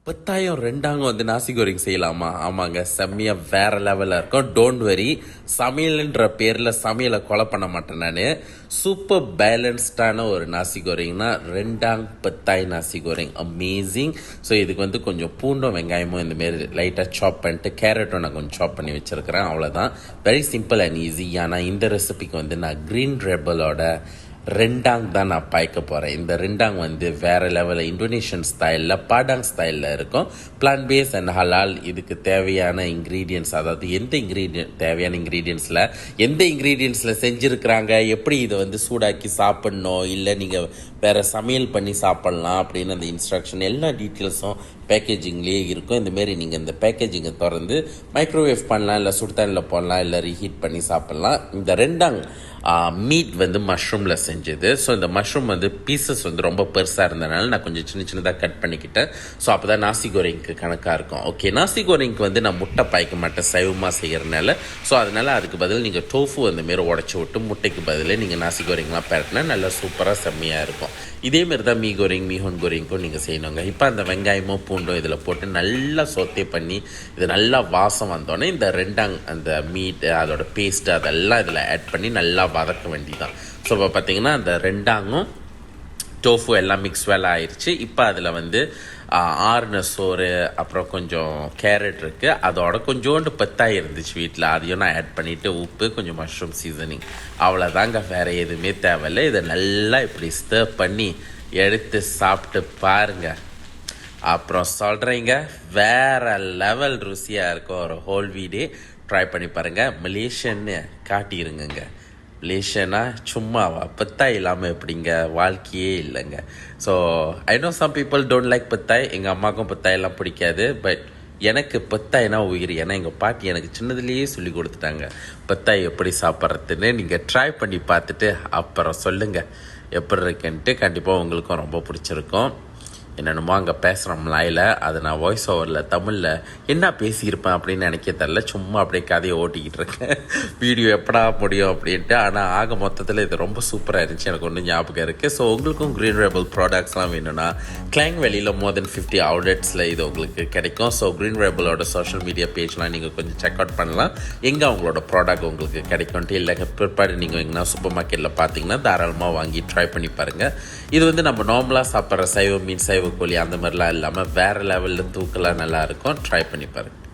10,000 ரெண்டாங்க வந்து நாசி கோரிங் செய்யலாமா? ஆமாங்க, செம்மையாக வேறு லெவலில் இருக்கும். டோன்ட் வெரி, சமையல்ன்ற பேரில் சமையலை கொலை பண்ண மாட்டேன் நான். சூப்பர் பேலன்ஸ்டான ஒரு நாசி கோரிங்னா ரெண்டாங் 10,000 நாசி கோரிங் அமேசிங். ஸோ இதுக்கு வந்து கொஞ்சம் பூண்டும் வெங்காயமும் இந்தமாரி லைட்டாக சாப் பண்ணிட்டு கேரட்டும் நான் கொஞ்சம் சாப் பண்ணி வச்சுருக்கிறேன். அவ்வளோதான், வெரி சிம்பிள் அண்ட் ஈஸி. ஆனால் இந்த ரெசிபிக்கு வந்து நான் க்ரீன் ரெபலோட ரெண்டாங் தான் நான் பாய்க்க போகிறேன். இந்த ரெண்டாங் வந்து வேறு லெவலில் இந்தோனேஷியன் ஸ்டைலில் பாடாங் ஸ்டைலில் இருக்கும். பிளான் பேஸ் அண்ட் ஹலால். இதுக்கு தேவையான இன்க்ரீடியன்ட்ஸ், அதாவது தேவையான இன்க்ரீடியன்ஸில் எந்த இன்க்ரீடியன்ஸில் செஞ்சுருக்கிறாங்க, எப்படி இதை வந்து சூடாக்கி சாப்பிட்ணும், இல்லை நீங்கள் வேறு சமையல் பண்ணி சாப்பிட்லாம் அப்படின்னு அந்த இன்ஸ்ட்ரக்ஷன் எல்லா டீட்டெயில்ஸும் பேக்கேஜிங்லேயே இருக்கும். இந்தமாரி நீங்கள் இந்த பேக்கேஜிங்கை திறந்து மைக்ரோவேவ் பண்ணலாம், இல்லை சுடுதண்ணில் போடலாம், இல்லை ரீஹீட் பண்ணி சாப்பிட்லாம். இந்த ரெண்டாங் மீட் வந்து மஷ்ரூமில் செஞ்சது. ஸோ இந்த மஷ்ரூம் வந்து பீசஸ் வந்து ரொம்ப பெருசாக இருந்தனால நான் கொஞ்சம் சின்னதாக கட் பண்ணிக்கிட்டேன். ஸோ அப்போ தான் நாசி கோரிங்க்கு கணக்காக இருக்கும். ஓகே, நாசி கோரிங்க்கு வந்து நான் முட்டை பாய்க்க மாட்டேன் சைவமாக செய்கிறனால. ஸோ அதனால் அதுக்கு பதில் நீங்கள் டோஃபு அந்தமாரி உடச்சி விட்டு முட்டைக்கு பதில் நீங்கள் நாசி கோரிங்லாம் பேட்டினா நல்லா சூப்பராக செம்மையாக இருக்கும். இதேமாரி தான் மீ கோரிங் மீஹோன் கோரிங்க்கும் நீங்கள் செய்யணுங்க. இப்போ அந்த வெங்காயமும் பூண்டும் இதில் போட்டு நல்லா சொத்தே பண்ணி இது நல்லா வாசம் வந்தோடனே இந்த ரெண்டாங் அந்த மீட் அதோட பேஸ்ட்டு அதெல்லாம் இதில் ஆட் பண்ணி நல்லா வதக்க வேண்டியதான். ஸோ இப்போ பார்த்தீங்கன்னா அந்த ரெண்டாங்கும் டோஃபு எல்லாம் மிக்ஸ் வேலை ஆயிடுச்சு. இப்போ அதில் வந்து ஆறுன சோறு, அப்புறம் கொஞ்சம் கேரட் இருக்குது, அதோட கொஞ்சோண்டு பத்தாய் இருந்துச்சு வீட்டில், அதையும் நான் ஆட் பண்ணிவிட்டு உப்பு கொஞ்சம் மஷ்ரூம் சீசனிங், அவ்வளோதாங்க, வேறு எதுவுமே தேவையில்லை. இதை நல்லா இப்படி ஸ்டர் பண்ணி எடுத்து சாப்பிட்டு பாருங்கள். அப்புறம் சொல்கிறீங்க வேறு லெவல் ருசியாக இருக்கும். ஒரு ஹோல் வீடே ட்ரை பண்ணி பாருங்கள். மலேசியன்னு காட்டிடுங்க. மலேசியனா சும்மாவா? பத்தாய் இல்லாமல் எப்படிங்க? வாழ்க்கையே இல்லைங்க. So I know some people don't like பத்தாய். எங்கள் அம்மாவுக்கும் பத்தாயெல்லாம் பிடிக்காது. பட் எனக்கு பத்தாய்னா உயிர். ஏன்னா எங்கள் பாட்டி எனக்கு சின்னதுலேயே சொல்லி கொடுத்துட்டாங்க பத்தாய் எப்படி சாப்பிட்றதுன்னு. நீங்கள் ட்ரை பண்ணி பார்த்துட்டு அப்புறம் சொல்லுங்கள் எப்படி இருக்குன்ட்டு. கண்டிப்பாக உங்களுக்கும் ரொம்ப பிடிச்சிருக்கும். என்னென்னமோ அங்கே பேசுகிறோம் மலாயில், அதை நான் வாய்ஸ் ஓவரில் தமிழில் என்ன பேசியிருப்பேன் அப்படின்னு நினைக்க தெரில. சும்மா அப்படியே கதையை ஓட்டிக்கிட்டு இருக்கேன், வீடியோ எப்படா முடியும் அப்படின்ட்டு. ஆனால் ஆக மொத்தத்தில் இது ரொம்ப சூப்பராக இருந்துச்சு, எனக்கு ஒன்றும் ஞாபகம் இருக்குது. ஸோ உங்களுக்கும் க்ரீன் ரெபல் ப்ராடக்ட்ஸ்லாம் வேணும்னா கிளாங் வெளியில் மோர் தென் 50 அவுட்லெட்ஸில் இது உங்களுக்கு கிடைக்கும். ஸோ க்ரீன் ரெபலோட சோஷியல் மீடியா பேஜ்லாம் நீங்கள் கொஞ்சம் செக் அவுட் பண்ணலாம், எங்கே அவங்களோட ப்ராடக்ட் உங்களுக்கு கிடைக்கும்ட்டு. இல்லை பிற்பாடு நீங்கள் எங்கன்னா சூப்பர் மார்க்கெட்டில் பார்த்தீங்கன்னா தாராளமாக வாங்கி ட்ரை பண்ணி பாருங்கள். இது வந்து நம்ம நார்மலாக சாப்பிட்ற சைவ மீன், சைவ கோழி அந்த மாதிரிலாம் இல்லாமல் வேறு லெவலில் தூக்கலாக நல்லாயிருக்கும். ட்ரை பண்ணி பாருங்கள்.